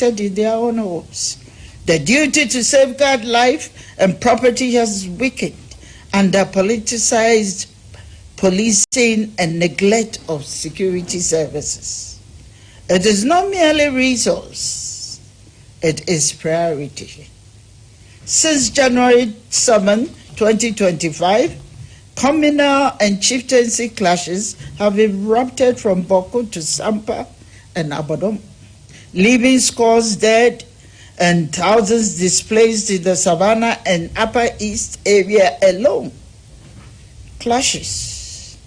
protected in their own homes. The duty to safeguard life and property has weakened under politicized policing and neglect of security services. It is not merely resource, it is priority. Since January 7, 2025, communal and chieftaincy clashes have erupted from Boko to Sampa and Abodom, leaving scores dead and thousands displaced in the Savannah and Upper East area alone. Clashes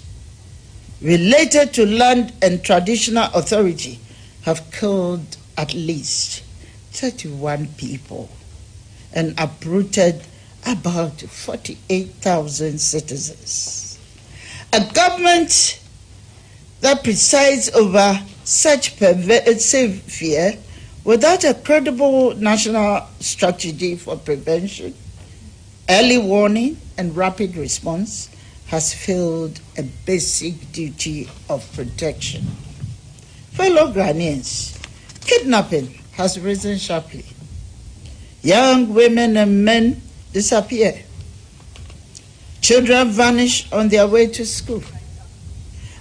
related to land and traditional authority have killed at least 31 people and uprooted about 48,000 citizens. A government that presides over such pervasive fear without a credible national strategy for prevention, early warning, and rapid response has failed a basic duty of protection. Fellow Ghanaians, kidnapping has risen sharply. Young women and men disappear. Children vanish on their way to school.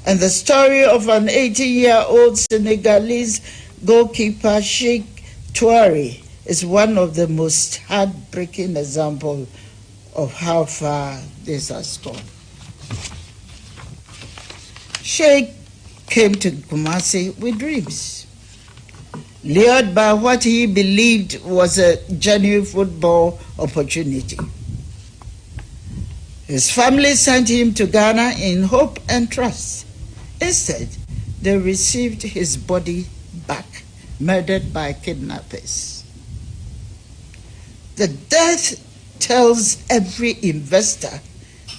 And the story of an 80-year-old Senegalese goalkeeper, Sheikh Touare, is one of the most heartbreaking examples of how far this has gone. Sheikh came to Kumasi with dreams, lured by what he believed was a genuine football opportunity. His family sent him to Ghana in hope and trust. Instead, they received his body back, murdered by kidnappers. The death tells every investor,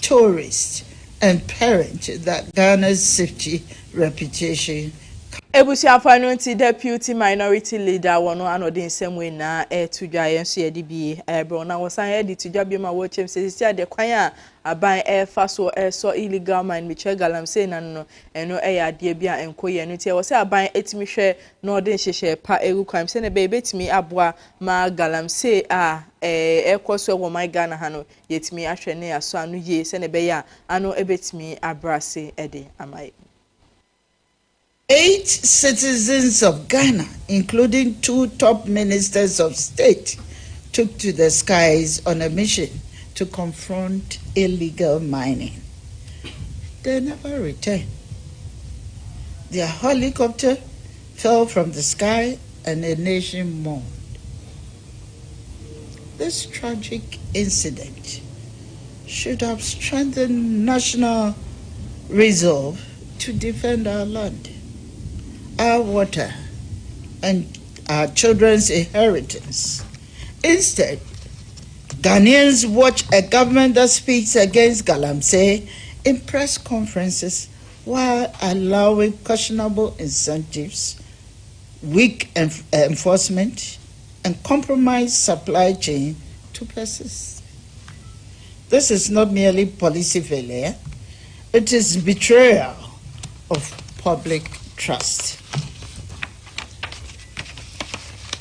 tourist, and parent that Ghana's safety reputation. Ebusiafo no nti deputy minority leader wono anodin semwe na etudwa yenso ye bi ebro na wosan ye di tudwa bi ma wo chem sesi ade kwan a aban fa so illegal mine Michel Galamsey na no eno ade bi a enkoye no ti wo se aban etimi hwe no odin hyehye pa egu kwan se ne be betimi aboa ma Galamsey a ekoso wo my Ghana ha no yetimi ahwe ne aso anu ye se ne be ya ano ebetimi abrase ede amai. 8 citizens of Ghana, including 2 top ministers of state, took to the skies on a mission to confront illegal mining. They never returned. Their helicopter fell from the sky and a nation mourned. This tragic incident should have strengthened national resolve to defend our land, our water, and our children's inheritance. Instead, Ghanaians watch a government that speaks against Galamsey in press conferences while allowing questionable incentives, weak enforcement, and compromised supply chain to persist. This is not merely policy failure, it is betrayal of public trust.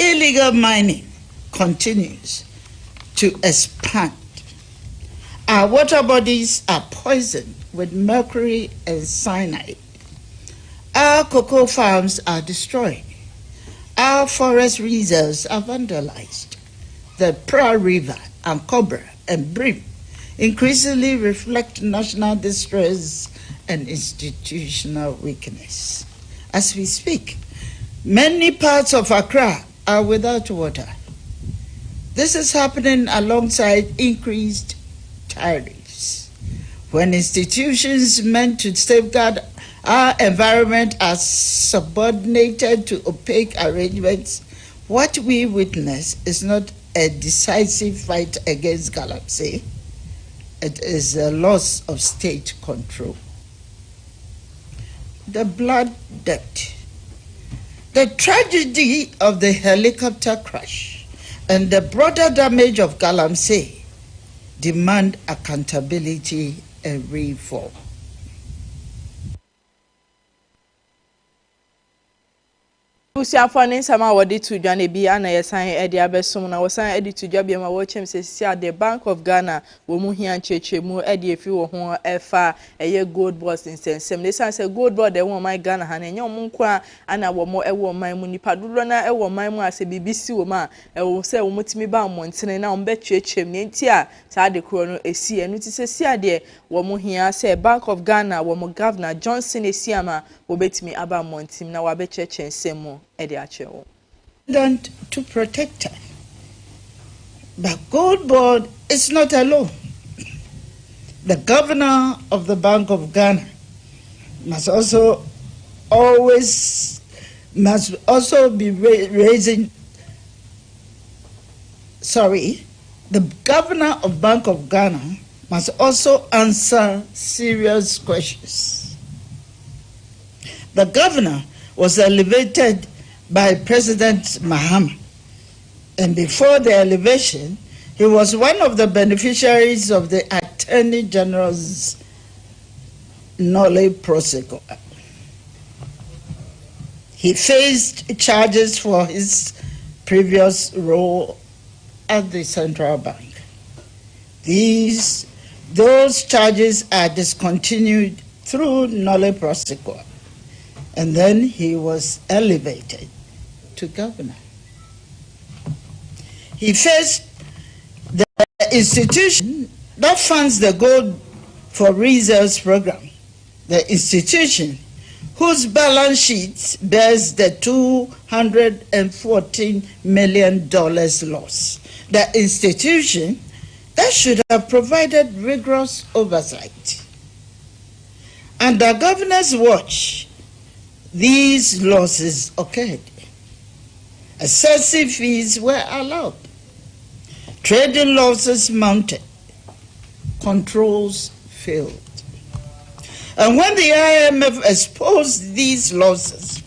Illegal mining continues to expand. Our water bodies are poisoned with mercury and cyanide. Our cocoa farms are destroyed. Our forest reserves are vandalized. The Pra River and Cobra and Brim increasingly reflect national distress and institutional weakness. As we speak, many parts of Accra are without water. This is happening alongside increased tariffs. When institutions meant to safeguard our environment are subordinated to opaque arrangements, what we witness is not a decisive fight against Galamsey. It is a loss of state control. The blood debt. The tragedy of the helicopter crash and the broader damage of Galamsey demand accountability and reform. Busiafo ne nsama wodi to dwane bi ana yesan ede abesom na wosan ede to dwa bi ma wo chem sesi the Bank of Ghana wo mu hia chechemu ede efi wo ho efa eye gold boss insensem ne san se gold board e wo my Ghana ha na enye wo nkwa ana wo mo e wo man mu nipa dodo na e wo man mu ase bibisi wo ma e wo se wo mutimi ba montene na wo be chechem ne nti a sa de kro no esi enu ti sesi ade wo mu hia se Bank of Ghana wo mo Governor Johnson esiama wo betimi aba montim na wa be chechensem to protect her. But Gold Board is not alone. The governor of the Bank of Ghana must also be raising. The governor of Bank of Ghana must also answer serious questions. The governor was elevated by President Mahama, and before the elevation, he was one of the beneficiaries of the Attorney General's Nolle Prosecutor. He faced charges for his previous role at the Central Bank. Those charges are discontinued through Nolle Prosecutor, and then he was elevated to governor. He faced the institution that funds the Gold for Reserves program, the institution whose balance sheet bears the $214 million loss, the institution that should have provided rigorous oversight. Under governor's watch, these losses occurred. Excessive fees were allowed. Trading losses mounted. Controls failed. And when the IMF exposed these losses,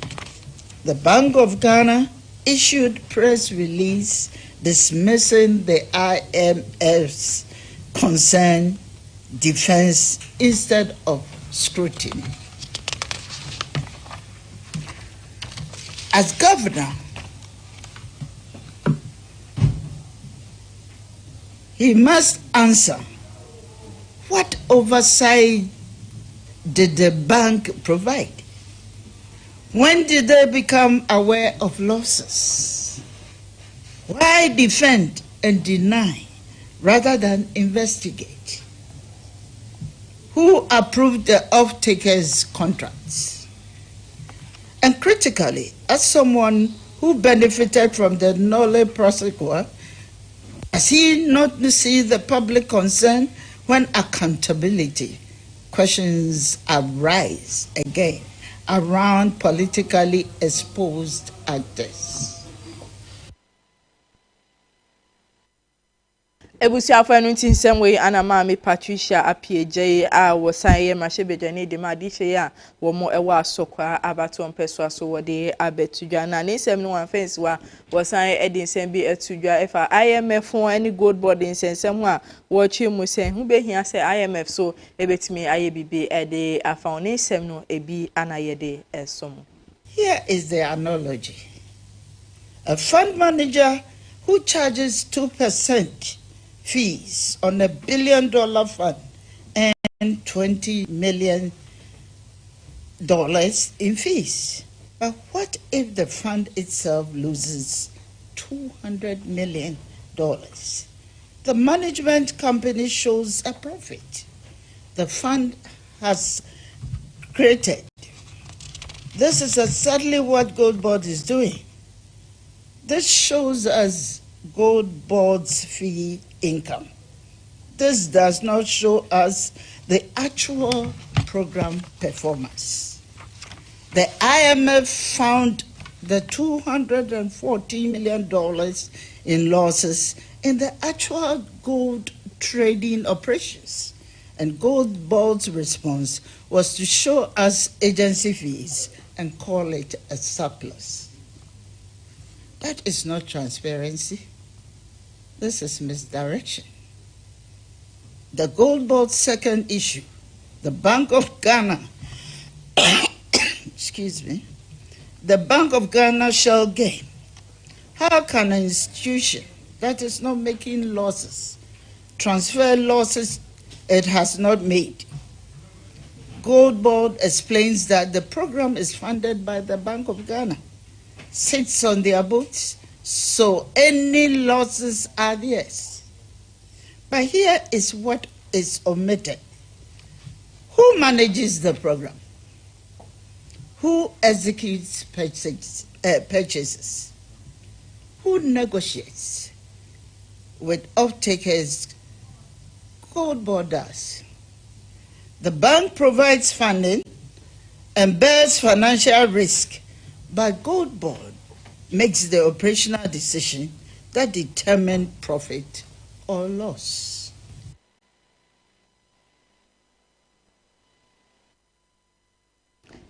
the Bank of Ghana issued press release dismissing the IMF's concern defense instead of scrutiny. As governor, he must answer, what oversight did the bank provide? When did they become aware of losses? Why defend and deny rather than investigate? Who approved the off-takers' contracts? And critically, as someone who benefited from the Nolle Prosecutor, does he not see the public concern when accountability questions arise again around politically exposed actors? Ebusiafo enu nsem we ana maami Patricia Apieje a wosan ye mahebejane de ma diche ya wo mo ewo asokwa abato mpeso aso wode abetudwa na nsem no wan fence wa wosan edi nsem bi etudwa efa IMF won any gold board nsem a wo chi mu sen hu behia se IMF so ebetimi aye bibi ede afa on nsem no ebi anayede esom. Here is the analogy. A fund manager who charges 2% fees on $1 billion fund and $20 million in fees. But what if the fund itself loses $200 million? The management company shows a profit the fund has created. This is exactly what Gold Board is doing. This shows us Gold Board's fee income. This does not show us the actual program performance. The IMF found the $214 million in losses in the actual gold trading operations. And Gold Board's response was to show us agency fees and call it a surplus. That is not transparency. This is misdirection. The Gold Board's second issue, the Bank of Ghana, excuse me, the Bank of Ghana shall gain. How can an institution that is not making losses transfer losses it has not made? Gold Board explains that the program is funded by the Bank of Ghana, sits on their books, so any losses are theirs. But here is what is omitted. Who manages the program? Who executes purchases? Who negotiates with off-takers? Gold Board does. The bank provides funding and bears financial risk, but Gold Board makes the operational decision that determines profit or loss.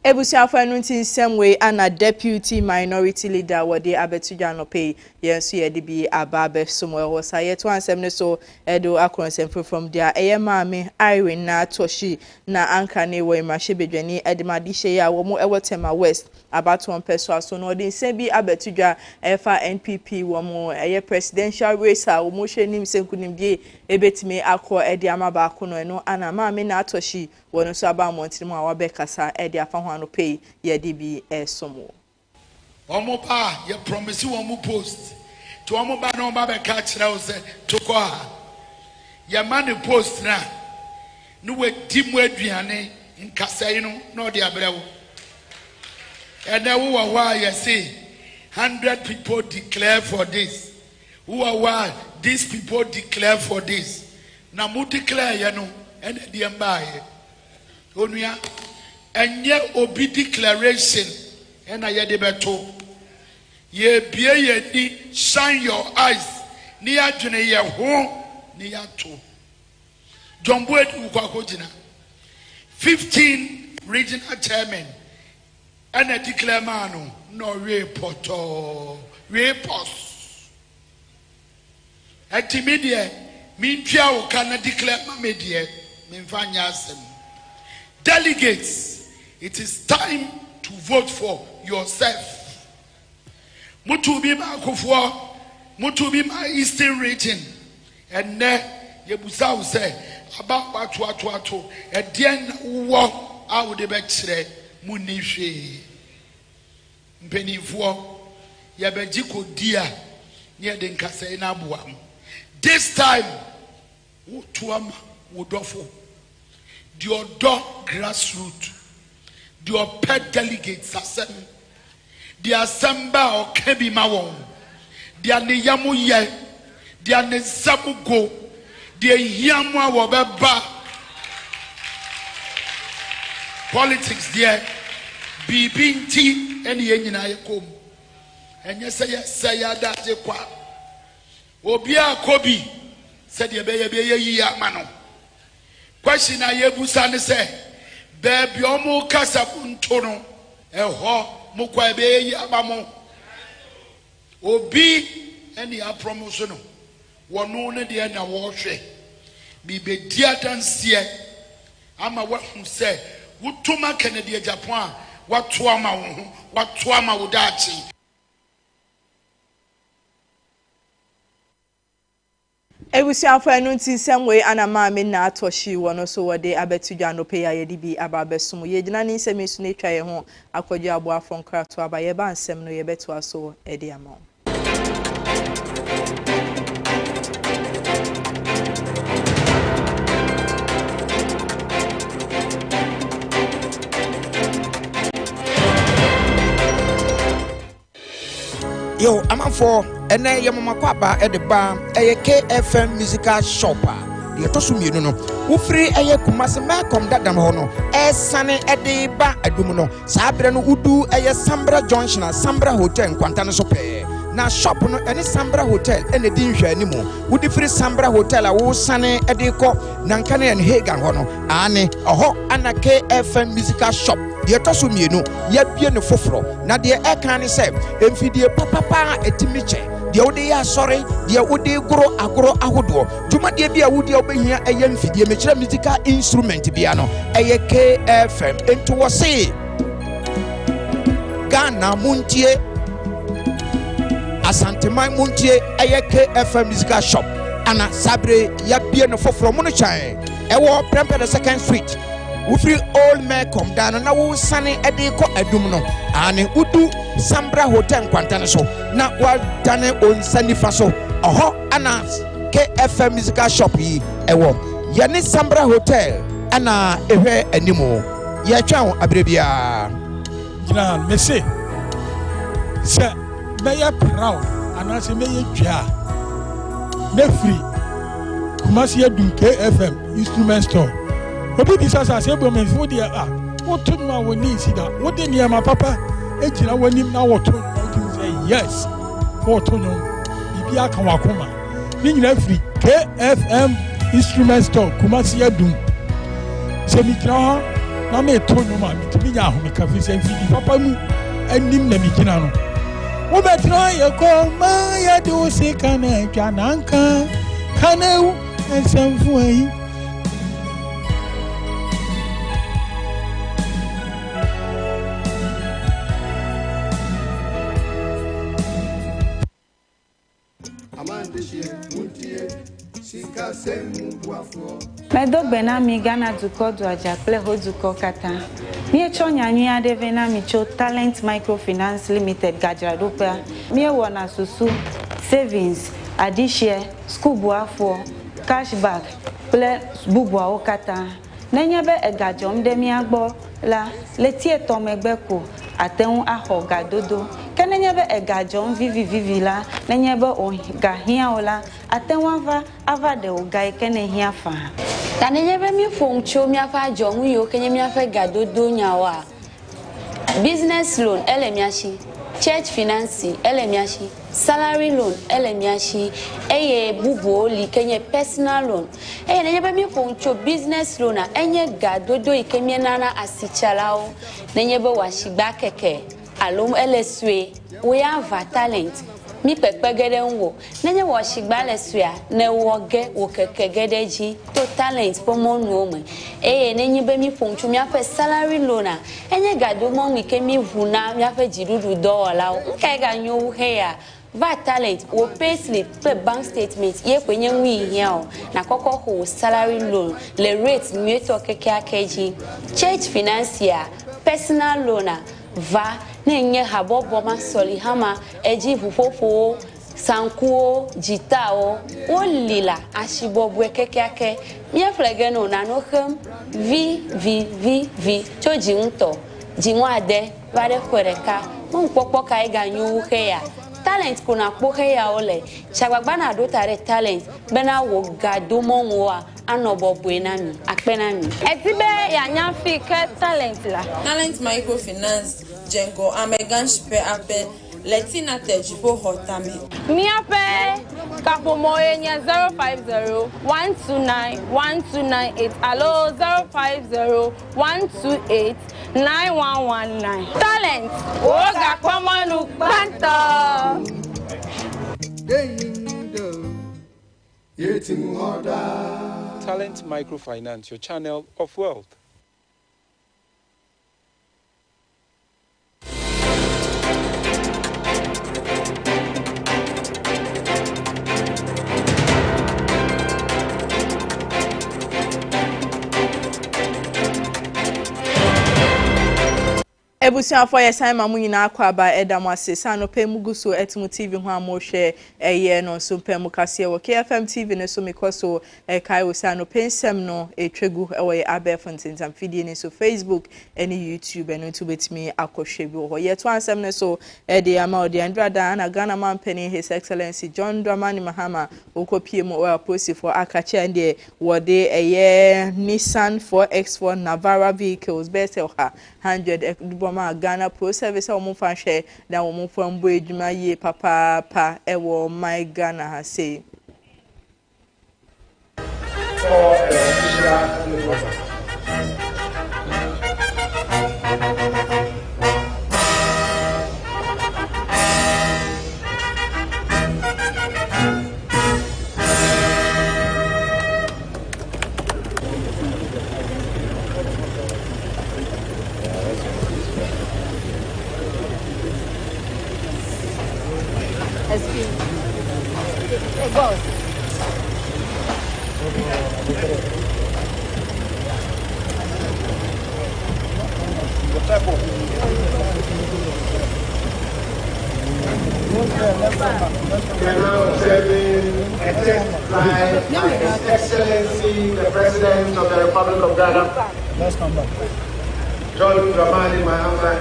Ebusiafo anunti nsɛmwe ana deputy minority leader wode abetuja no pay yenso ye de bi ababe somo ho sa ye to ansɛm ne so edo akonsɛm from dia maame Irene na Toshi na anka ne wo imahye bedwani edimade hye ya wo mo ewo Tema West abato peso aso no de nsɛm bi abetuja efa NPP wo mo presidential race a wo mo hwe nim senkunim bi ebetime akɔ edi amaba akono no ana maame na Toshi wono so aba montiri mu a wabekasa edi afa ho no pay ye DB somo omo pa ye promise omo post to omo ba no ba be ka kire wo se to ko ha ye man post na no we di mu aduane nkasai no no de abrewo and then wo wa ye say 100 people declare for this who are these people declare for this na mu declare ye no and the mbaye onua enye obi declaration and I yede beto ye bie ye ni shine your eyes ni adwene ye ho ni yato Jombo edu kwa kojina 15 regional chairman and a declare manu no report media mintia o kana declare ma media minfanya asem delegates, it is time to vote for yourself. Mutubi ma Akufo, Mutubi ma Eastern region, and ne yebusa say about watu at the end wo a would be chere munihwe mpenifo yabejiko dia near the nkasa na aboam. This time wotuama wodofo the other grassroots, the pet delegates, the assembly or kebi mawon, the aniyamu ye, the anesamu go, the yamwa wabeba. Politics there, bibinti and yenina yekom, and yes say that je kwa. Obia kobi said ye mano. Question I yebusa ne say, baby omo kasa buntono, eho mukwa be yabamo. Obi any a promotion, wano ne de na wohwe. Bi be dia dansie. Ama what who say, wutuma Kennedy Japan, what tuama udachi. Ebusiafo anunti nsɛmwe ana maame na Toshi wono so wode abetuja no pay ye DB ababesom ye gina ni nsɛm isu ne twa ye ho akɔgye aboafo nkrato aba ye ba nsɛm no ye beto aso edi ama. Yo, I'm for and I am Makwaba at the bar, a KFM musical shopper. The Tosumi, no, who free a Kumasa Malcolm that Damono, a sunny at the bar at Dumuno, Sabran Udu, a Sambra Junction, a Sambra Hotel, Quantana Sope. Now shop no any Sambra Hotel and the Dinja anymore. Would the free Sambra Hotel a wo sunny at the co Nankane and Hagan Hono, Anne, a ho and a KFM musical shop. The Tosumi, no, yet be no fofro. Now the air can say, and feed your papa a timiche. The Odea sorry, the Ode grow agro ahudo. Juma de be a woody obey here a young feed the musical instrument piano, a KFM into a say. Ghana muntie Asanteman muntie eye KFM musical shop ana sabre ya bie no foforo mo no chan ewo Prempeh the second street Ufri old man come down na wo sane ede ko adum no ane udu Sambra Hotel kwantane so na wa dane on sanifa so oho ana KFM musical shop yi ewo yene Sambra Hotel ana ehwe animo ye twa abrebia gina mese se meya proud ana se meye dwa mefri Kumasi Adum KFM instrument store obi disasa se bo menfo de woto no woni sida wode ne ma papa ejira wonim na woto no say yes woto no bibia aka wakoma ni nyina firi KFM instrument store Kumasi Adum se mi gira na me to no ma mi nya ho me kafi se fidi papa mu anim na mi gina no wo betra ye ko ma ya do se kana twa nanka kana ensemfu ayi Medo benami Ghana duko do ajakle ho duko kata. Mie chonya nyi ade venami cho Talent Microfinance Limited Gajarupa. Mie wona susu savings, adishare, school buafo, cashback, ple bubwa okata. Nenyebe egajom de mi agbo la letie tomegbeko ateun ahoga dodo. Kenenyebe egajom vivi la nenyebe ogahia ola atenwa ava de ogai kenehia fa. Tanenyebe mi foncho mi afa jom yo kenye mi afa gadodo nyawa. Business loan elemiashi, church finance elemiashi, salary loan elemiashi, eye bubu li kenye personal loan. Nenyebe mi foncho business loan enye gadodo ikemie nana asichalao nenyebe washiba keke alum eleswe we have talent mi pepe gede nwo nenye washigba lesua ne woge wo keke gede ji to talent pomo nuome nenye be mi fonchu mi afa salary loan enye gado mo mi ke mi vuna mi afa jirudu dola nke ga nyu he ya va talent wo pay slip pe bank statement ye kwenye nwi hia o na koko ho salary loan le rate mi to keke akeji church financier personal loan va nenye habobo masoli hama eji fufofo sankuo jitao olila ashibobwe kekeake mie flegeno na no hem v choji nto jinwade vare kwereka mon popo kai ganyu heya talent kuna po heya ole chagbagba na do tare talent bena wo gado monwa anobobo enami akpenami etibe ya nyafi ke talent la Talent Microfinance Jengo Amegan Shipe Ape Letina Tejipo Hotame miape kapomo enya 050-129-1298 alo 050-128-9119 talent oga kwamanu banto Talent Microfinance, your channel of wealth. Ebusiafo yesan mamu nyina akwa ba edam ase sano pemugu so etimu TV ho amohwe eye no so pemu kase wo KFM TV ne so mekoso kai wo sano pensem no etwegu ewe abefontintam fidie ne so Facebook ene YouTube ene to betimi akohwe bi ho yeto ansem ne so de ama odi Andrada na Ghana man penny His Excellency John Dramani Mahama okopie mo post for akache ande wode eye Nissan 4X4 Navara vehicles best 100 Ghana Pro Service or Mufanshe, that will move from Bridgema ye papa ewo my Ghana has say. His Excellency, the President of the Republic of Ghana. Let's come back. John Dramani Mahama.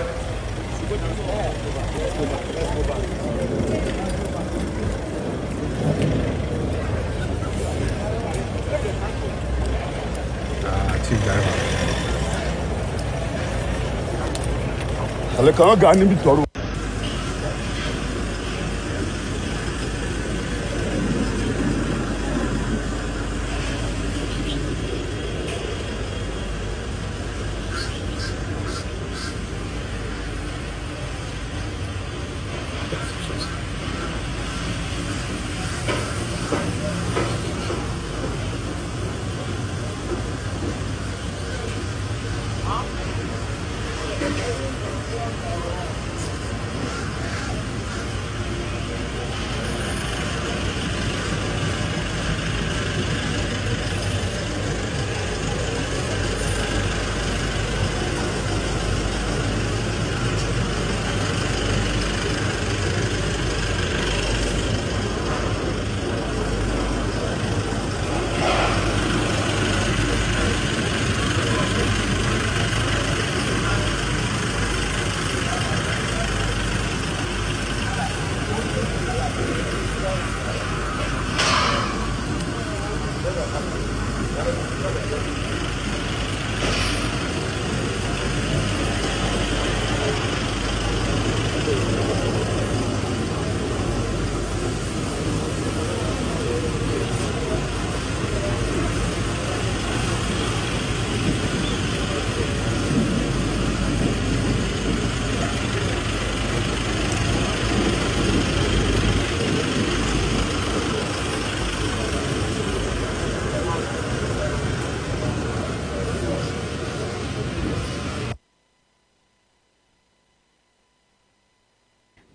Chief driver. Aleka ga ni bi toro.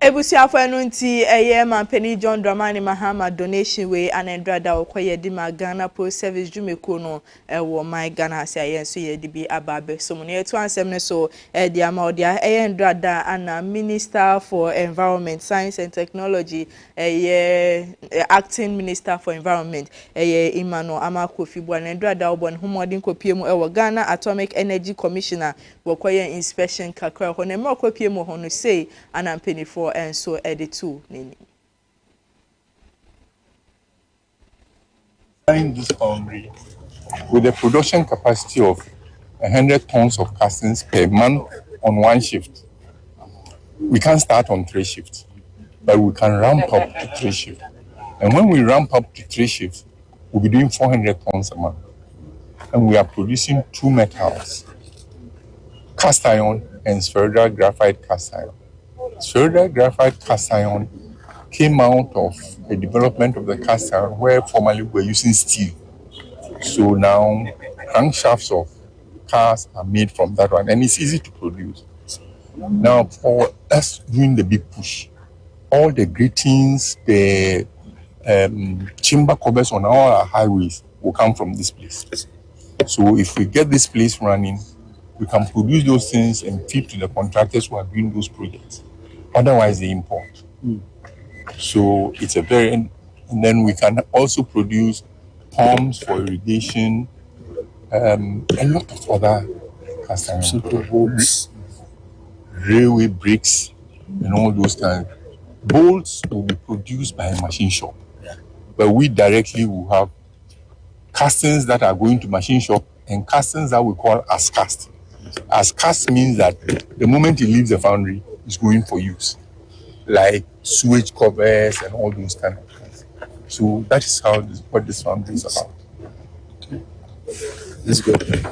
Ebusiafo enu nti eye mampeni John Dramani Mahama donation we anendrada okoye di Ghana Post Service Jumeko no ewo my Ghana ase ayenso ye di bi ababe so mo ne etu ansem ne so di ama odia eye ndrada ana Minister for Environment, Science and Technology Acting Minister for Environment Imano Amakofi Bua ndrada obon homodin kopie mu ewo Ghana Atomic Energy Commissioner wokoye inspection kakra ho ne mo kopie mu ho no say anampeni for and so edit two nini. This foundry with a production capacity of 100 tons of castings per month on one shift. We can't start on 3 shifts, but we can ramp up to 3 shifts. And when we ramp up to 3 shifts, we'll be doing 400 tons a month. And we are producing 2 metals, cast iron and spherical graphite cast iron. Spherical graphite cast iron came out of a development of the cast iron where formerly we were using steel. So now crankshafts of cars are made from that one, and it's easy to produce. Now for us doing the big push, all the gratings, the timber covers on all our highways will come from this place. So if we get this place running, we can produce those things and feed to the contractors who are doing those projects. Otherwise, they import. So it's a very, and then we can also produce pumps for irrigation, a lot of other cast iron, railway bricks, and all those kinds. Bolts will be produced by a machine shop, but we directly will have castings that are going to machine shop and castings that we call as cast. As cast means that the moment it leaves the foundry, it's going for use, like sewage covers and all those kind of things. So that is how what this foundry is about. That's good.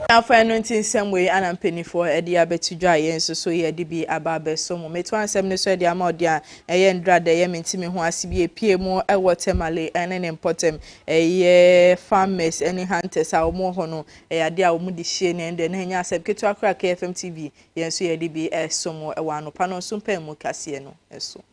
Now for anointing some way and penny for Eddie Abetudra yen so ye di bi ababe so mo meto ansem ne so dia ma odia eye ndra de ye mentimi ho asibie pie mu e watermale ene ne importem eye farmers any hunters a mo ho no ade a mo di hie ne ende ne nya asem ketu akra KFM TV yen so ye di bi so mo e wa no pa no so pem mu kase no eso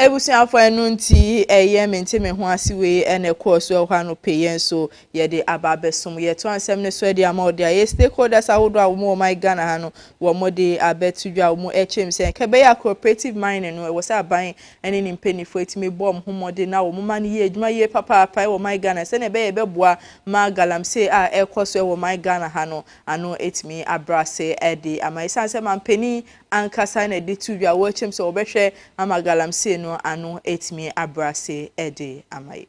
Ebusuafo enu nti eye menteme ho asiwe ene course we hwa no peyen so ye de ababesom ye to ansem ne so de amode ye stakeholders ahodo a wo my Ghana ha no wo mo de abetudwa wo echem se kebe ya cooperative mining no wo sa ban ene ni mpenifo etime bom homode na wo ma ne ye adwuma ye papa wo my Ghana se ne be ye beboa ma galamse a ekoso wo my Ghana ha no ano etime abrase e de amaisa se mampeni ankasa na de tudwa wo echem se obehwe ama galamse no ano etimi abrase ede amaye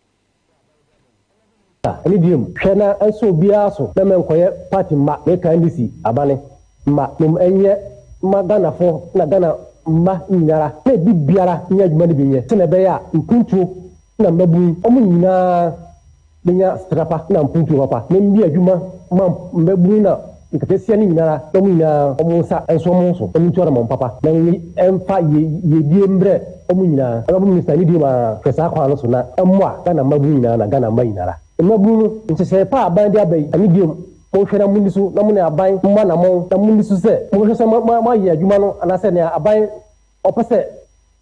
ani diem hwena enso bia so na menkoye party ma me kan disi abane ma num enye ma Ghana fo na Ghana ma nyara na bibiara nya adwuma ne benye tena be ya mpuntuo na mabu omu nyina benya strapa na mpuntuo papa na mbi adwuma ma mabu na nkatesia ni nyara na mu nyina omunsa enso omunso omuntuo na papa na emfa ye die mbre omunyina aba minister ni dima pesa kwa no so na emwa Ghana mabu nyina na Ghana ma nyinara mabu ntse pa aban dia bai ani diem mo hwena munisu na mu ne aban mma na mo na munisu se mo hwesa ma ye adwuma no anase ne aban opese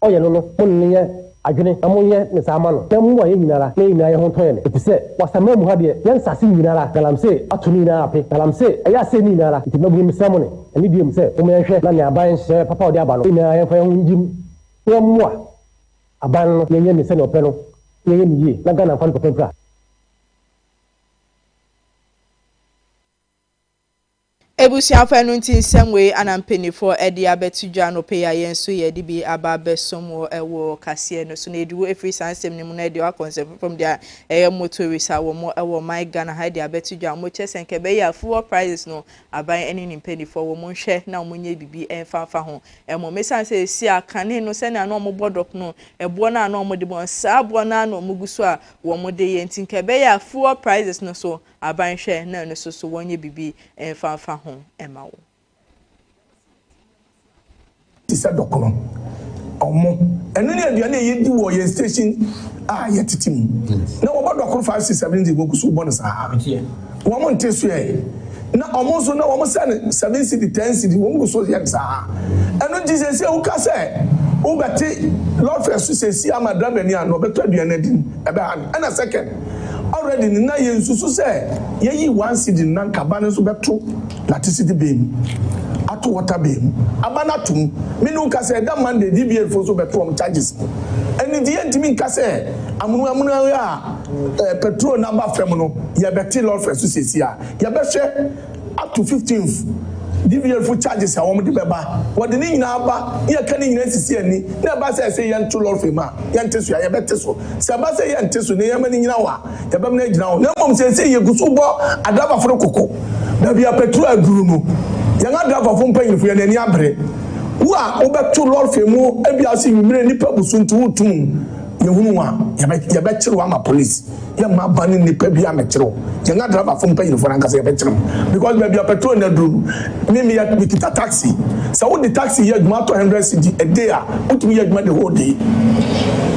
oye no mo ne adwene na mo nye ne sama no na mo ye nyinara na nyina ye ho toye ne epise wasama mu ha de yan sase nyinara galamse atuni na ape galamse aya se nyinara ti mabu mi samo ne ani diem se mo ye hwe na ne aban hye papa odi aba no nyina ye fa ye ho njim mo aban yenye mi se no pe no yenye mi ye na Ghana fan ko pempra Ebusuafo enu nti nsemwe anampenifo ede abetudwa no pe ya yenso ye de bi ababesom ewo kase no so na ediwo efri sansem ni mu na ede akonsem from dia motorist awo mo ewo my Ghana ha de abetudwa mo chesen kebe ya fuel prices no aban eni ni mpenifo wo mo hwe na mo nye bibi enfafa ho emo mesanse si akane no se na no mo bodok no ebo na no mo de bon sa abo na no mo guso a wo mo de ye ntin kebe ya fuel prices no so aban hwe na no so wonye bibi enfafa ho emawo tisa dokono omo enu ne aduane ye di wo ye station ye titim na wo dokono 567 go kusu bonus wo mo nte so e na omo so na wo mo sane 7 city 10 city wo mo so ye sa enu Jesus e uka se wo beti Lord first say si amadra ni an obeto aduane din ebe and a second already na ye nsusu se ye yi 1 city na nkaba ne so beto laticity beam ato water beam abana tum minu ka se da man de DBA for so beto charges eni die ntimi nka se amunu ya petrol number frame no ye beti Lord first say si a ye be hwe up to 15th DBA for charges a wo de beba wo de ni nyina aba ye ka ni nyina sisi ani na ba se ye nto Lord first ma ye nteso ya ye beteso se ba se ye nteso ne ye ma ni nyina wa ye ba na gyina wo na mom se ye gusu bo adaba for kokoko da bia petrol aguru no ye nga driver for mpanyinfo ye nani abre wo a wo beto Lord first mu e bia se nwumire nipa busuntu wutum ye hunu wa ye be kire wa ma police ye ma bani nipa bia me kire ye nga driver for mpanyinfo na nkasa ye be kire because be bia petrol na duru me ya kita taxi so wo the taxi ye adwuma 200 cedi a day a utumi ye adwuma the whole day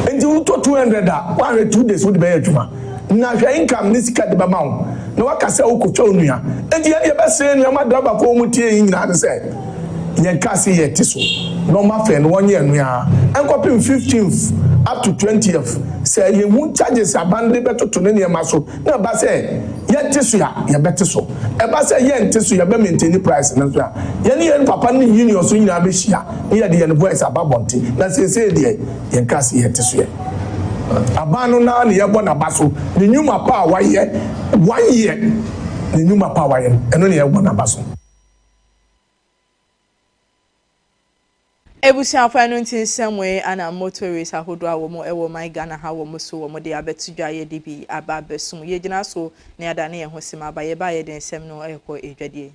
and you to 200 a 1 2 days wo de be adwuma na hwe income ni sika de ba ma wo na wakasa wo kotwa onua and ye be se no ma driver for mu tie nyina de se ye kasi ye tiso no ma fe no wonye enua enkopim 15th up to 20th say ye hu charges abande betoto ne ma so na ba say ye tiso ya ye betiso e ba say ye ntiso ye be maintain price na so ya ye ne ye papa ne union so nyina be hia ye de ye ne voice ababonte na say de ye kasi ye tiso ye abanu na ne ye bo na baso ne nyuma pa wa ye 1 year ne nyuma pa wa ye eno ne ye bo na baso Ebusuafo anu nti nsemwe ana motorist ahodo a wo mo ewo my Ghana ha wo mo so wo mo de abetudwa ye de bi aba besum ye gina so ne adane ye ho sima ba ye ba ye de nsem no ekọ edwadie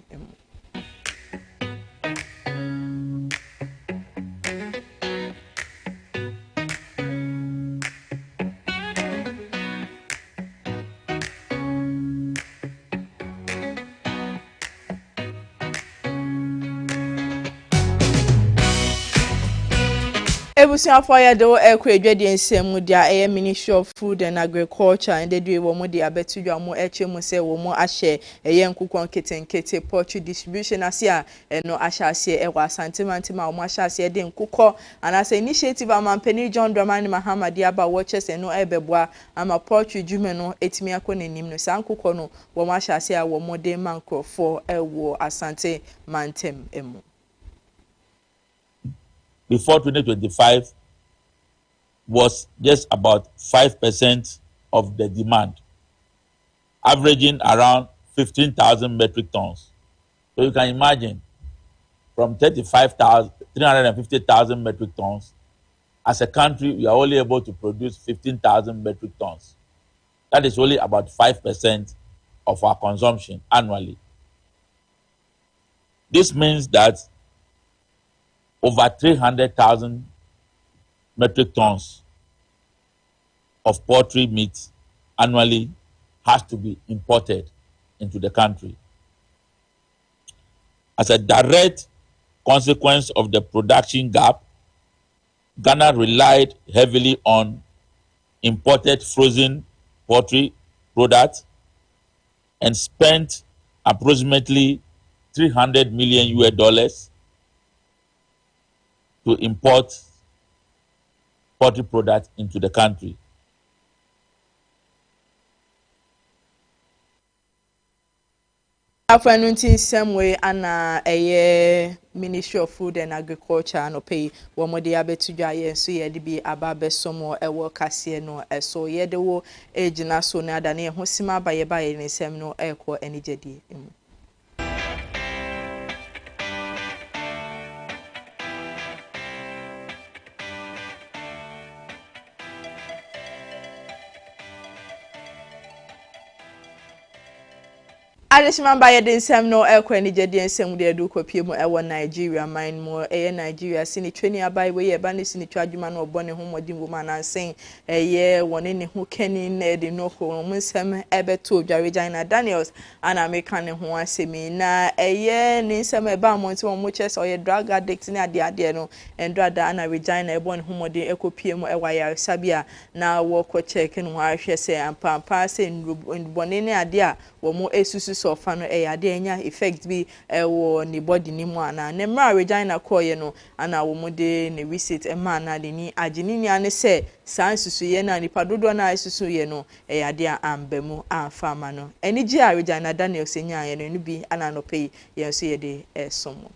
Ebusuafo ya do ekwa edwede nsem dia eye Ministry of Food and Agriculture and they do wo mo dia betudwa mo eche mo se wo mo ahye eye nkukon ketenkete poultry distribution asia eno ahyase ewa asantemantima wo mo ahyase de nkukọ anase initiative amampani John Dramani Mahama dia ba watches eno ebeboa ama poultry dwume no etimi akonanim no sankukọ no wo mo ahyase a wo mo de mankrofo ewo asante mantem emu. Before 2025 was just about 5% of the demand, averaging around 15,000 metric tons. So you can imagine from 350,000 metric tons, as a country, we are only able to produce 15,000 metric tons. That is only about 5% of our consumption annually. This means that over 300,000 metric tons of poultry meat annually has to be imported into the country. As a direct consequence of the production gap, Ghana relied heavily on imported frozen poultry products and spent approximately $300 million to import poultry products into the country. After same way ana Ministry of Food and Agriculture no pay wo mo de abetudwa ye so ye de bi ababe somo ewo kase no eso ye de wo ejina so na ada ne ho sima ba ye ne sem no ekọ enigedi emu. Alishimamba ye den sem no ekwa ni jedi ensem de edu kopie mu ewo Nigeria mine mo Nigeria sini twani abai we ye ba ne sini twadwuma no obone ho modin wo manansen eye woni ne ho kani na de no ko mu nsem ebeto Dwarejan na Daniels ana meka ne ho asemi na eye ne nsem e ba mo nti mo chese oye drug addict ne ade no endrada ana Regina ebone ho modin ekopie mu ewa ya sabia na wo ko check no ahwe se ampampa se ndubone ne ade a wo mo esusu so fa no ade anya effect bi wo ni body ni mu ana ne mra Regina koye no ana wo mo de ne visit ma na de ni agini ni ane se sansusu ye na nipa dodo na asusu ye no ade ambemu amfama no eni gi a Regina Daniel senya ye no bi ana no pay ye so ye de somo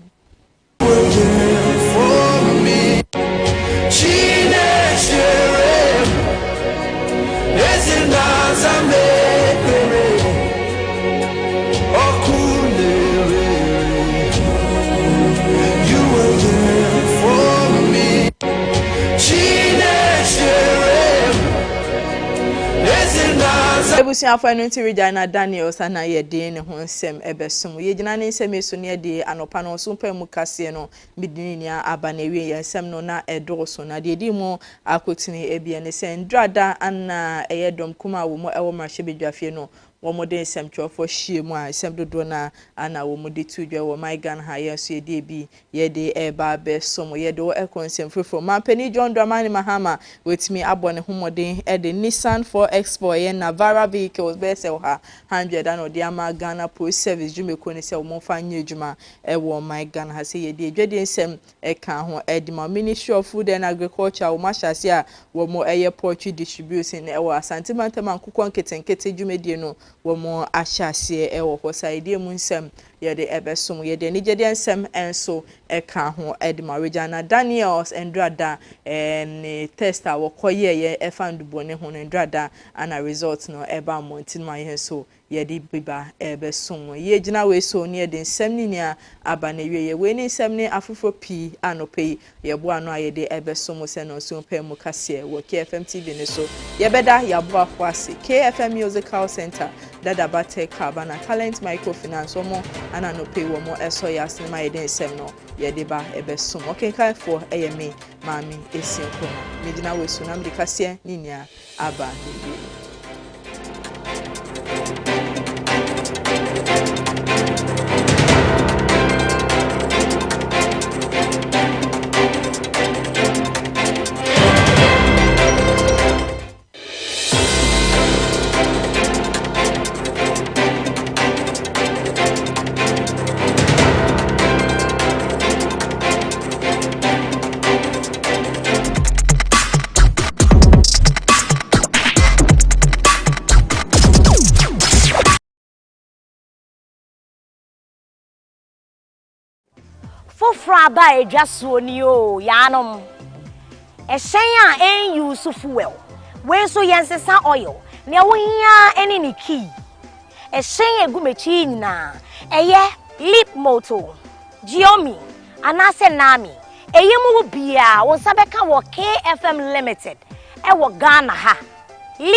Ebusuafo no nti Regina Daniels ana ye de ne ho nsem ebesum ye gina ne nsem eso ne de anopa no so mpam kase no midini ni aba na ewie ye nsem no na edoso na de di mu akotini ebie ne se ndrada ana eyedom kuma wo mo ewo marche bedwafie no wo mo de nsem twofo hie mu a nsem dodo na ana wo mo de tudwa wo my Ghana ha ye so ye de bi ye de eba besom ye de wo ekonsem frefro mampani John Dramani Mahama wetimi abone homodin e de Nissan 4X4 ye Navara vehicles be se ha 100 and odi ama Ghana Post Service jumeko ne se wo mo fa nya adwuma e wo my Ghana ha se ye de dwede nsem e kan ho e de Ministry of Food and Agriculture wo mashase a wo mo eye poultry distribution e wo asantemantama nkukon ketenkete dwumedie no wo mo ahyase e wo hosaide mu nsem ye de ebesom ye de nigede nsem enso e kan ho e de Regina Daniels endrada ne tester wo koye ye e fandubo ne ho endrada ana result no e ba montin ma ye so ye de biba ebesom ye gina we so ne de nsem ni nia aba na wie ye we ni nsem ni afofo pi anope ye bo ano aye de ebesom se no so pem kase wo KFM TV ne so ye beda ya bo afo ase KFM Musical Center dada bate kabana talent microfinance omo ana no pay wo mo eso ya sinema ye den sem no ye de ba ebesom okay kai for me mami esienko medina we so na mdikasie ninia aba de Fofraba e jasonio yanom. E shenya en use fuel. When so yansesa oil. Ne wohia eni ni key. E shenya gumechi nyina. Eye lip moto. Giomi anase nami. Eye mu bia wo sabeka wo KFM Limited. E wo Ghana ha. Lip